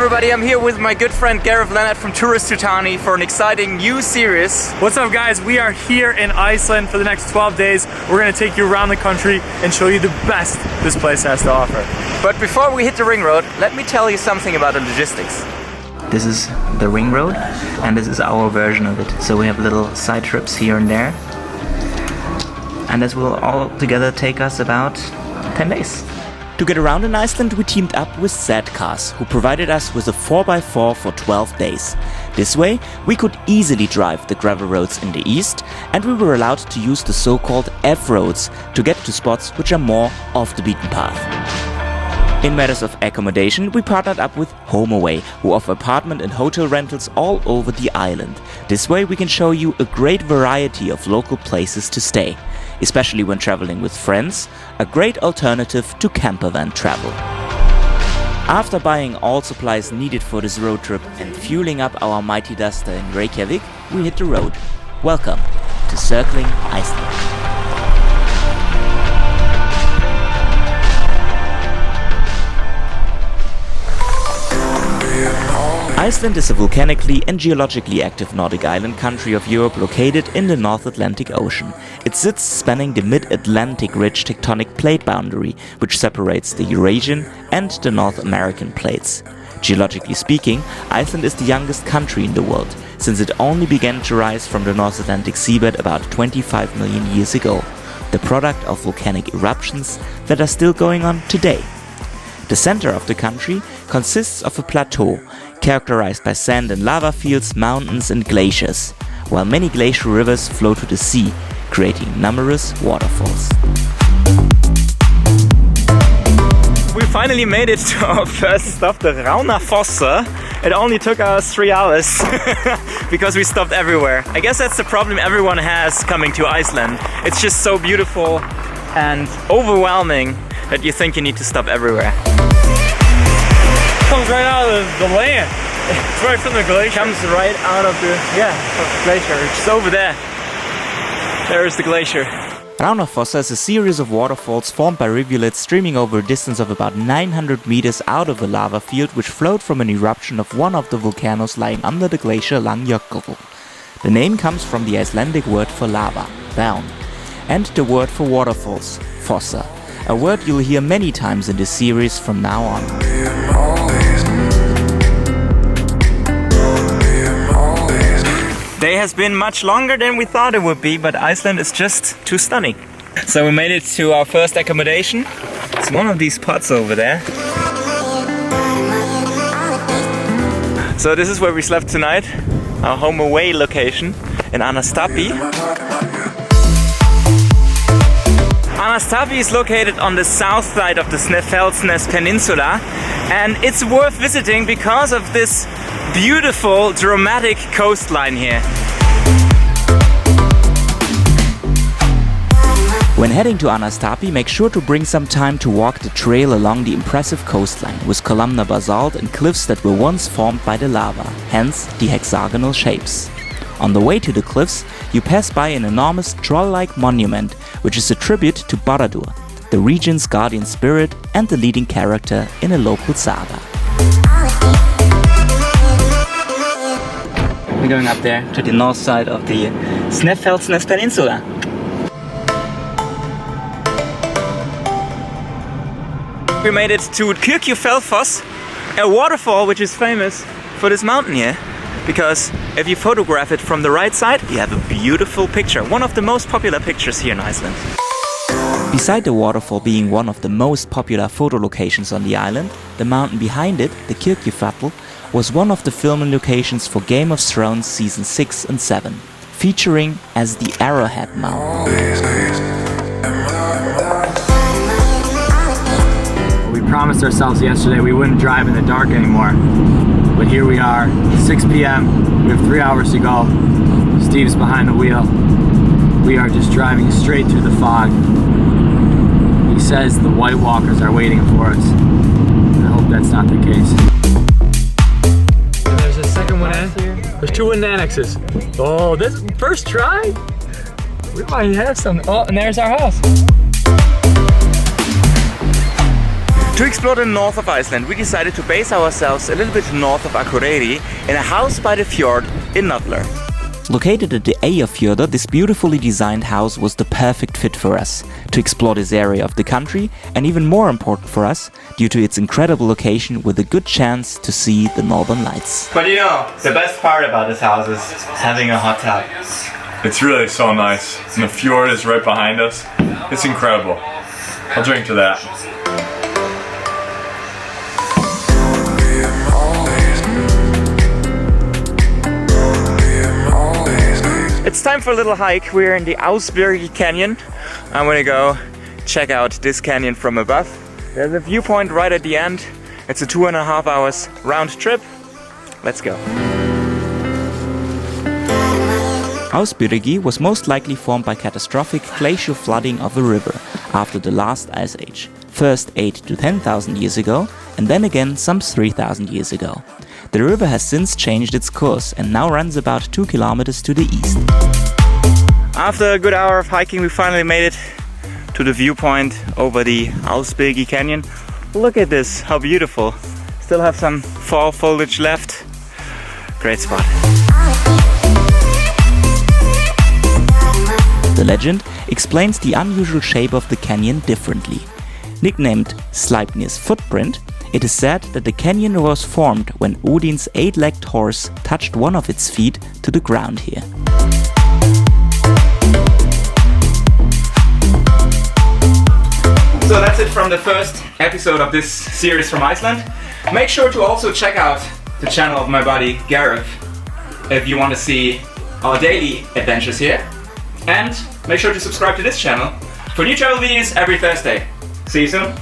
everybody, I'm here with my good friend Gareth I from Tourist Tutani for an exciting new series. What's up guys, we are here in Iceland for the next 12 days. We're going to take you around the country and show you the best this place has to offer. But before we hit the ring road, let me tell you something about the logistics. This is the ring road and this is our version of it. So we have little side trips here and there. And this will all together take us about 10 days. To get around in Iceland, we teamed up with SADCars, who provided us with a 4x4 for 12 days. This way, we could easily drive the gravel roads in the east, and we were allowed to use the so-called F-roads to get to spots which are more off the beaten path. In matters of accommodation, we partnered up with HomeAway, who offer apartment and hotel rentals all over the island. This way we can show you a great variety of local places to stay, especially when traveling with friends, a great alternative to campervan travel. After buying all supplies needed for this road trip and fueling up our mighty duster in Reykjavik, we hit the road. Welcome to Circling Iceland. Iceland is a volcanically and geologically active Nordic island country of Europe located in the North Atlantic Ocean. It sits spanning the mid-Atlantic ridge tectonic plate boundary, which separates the Eurasian and the North American plates. Geologically speaking, Iceland is the youngest country in the world, since it only began to rise from the North Atlantic seabed about 25 million years ago, the product of volcanic eruptions that are still going on today. The center of the country consists of a plateau, characterized by sand and lava fields, mountains and glaciers, while many glacial rivers flow to the sea, creating numerous waterfalls. We finally made it to our first stop, the Hraunfossar. It only took us 3 hours because we stopped everywhere. I guess that's the problem everyone has coming to Iceland. It's just so beautiful and overwhelming that you think you need to stop everywhere. Comes right out of the land. It's right from the glacier. Comes right out of the glacier. It's over there. There is the glacier. Hraunfossar is a series of waterfalls formed by rivulets streaming over a distance of about 900 meters out of a lava field which flowed from an eruption of one of the volcanoes lying under the glacier Langjökull. The name comes from the Icelandic word for lava, down, and the word for waterfalls, fossa, a word you'll hear many times in this series from now on. Day has been much longer than we thought it would be, but Iceland is just too stunning. So we made it to our first accommodation. It's one of these pots over there. So this is where we slept tonight, our HomeAway location in Arnarstapi. Arnarstapi is located on the south side of the Snaefellsnes Peninsula, and it's worth visiting because of this beautiful, dramatic coastline here. When heading to Arnarstapi, make sure to bring some time to walk the trail along the impressive coastline with columnar basalt and cliffs that were once formed by the lava, hence the hexagonal shapes. On the way to the cliffs, you pass by an enormous troll-like monument, which is a tribute to Baradur, the region's guardian spirit and the leading character in a local saga. We're going up there to the north side of the Snaefellsnes Peninsula. We made it to Kirkjufellsfoss, a waterfall which is famous for this mountain here. Because if you photograph it from the right side, you have a beautiful picture. One of the most popular pictures here in Iceland. Beside the waterfall being one of the most popular photo locations on the island, the mountain behind it, the Kirkjufell, was one of the filming locations for Game of Thrones Season 6 and 7, featuring as the Arrowhead Mountain. We promised ourselves yesterday we wouldn't drive in the dark anymore. But here we are, 6 p.m. We have 3 hours to go. Steve's behind the wheel. We are just driving straight through the fog. He says the White Walkers are waiting for us. I hope that's not the case. And there's a second one in. There's 2 wind annexes. Oh, this first try? We might have some. Oh, and there's our house. To explore the north of Iceland, we decided to base ourselves a little bit north of Akureyri in a house by the fjord in Nollur. Located at the Eyjafjörður, this beautifully designed house was the perfect fit for us to explore this area of the country, and even more important for us due to its incredible location with a good chance to see the northern lights. But you know, the best part about this house is having a hot tub. It's really so nice, and the fjord is right behind us. It's incredible. I'll drink to that. It's time for a little hike. We're in the Asbyrgi Canyon. I'm gonna go check out this canyon from above. There's a viewpoint right at the end. It's a 2.5 hours round trip. Let's go. Asbyrgi was most likely formed by catastrophic glacial flooding of a river after the last ice age, first 8 to 10,000 years ago, and then again some 3,000 years ago. The river has since changed its course and now runs about 2 kilometers to the east. After a good hour of hiking, we finally made it to the viewpoint over the Asbyrgi Canyon. Look at this, how beautiful. Still have some fall foliage left. Great spot. The legend explains the unusual shape of the canyon differently. Nicknamed Sleipnir's footprint, it is said that the canyon was formed when Odin's 8-legged horse touched one of its feet to the ground here. So that's it from the first episode of this series from Iceland. Make sure to also check out the channel of my buddy Gareth if you want to see our daily adventures here. And make sure to subscribe to this channel for new travel videos every Thursday. See you soon.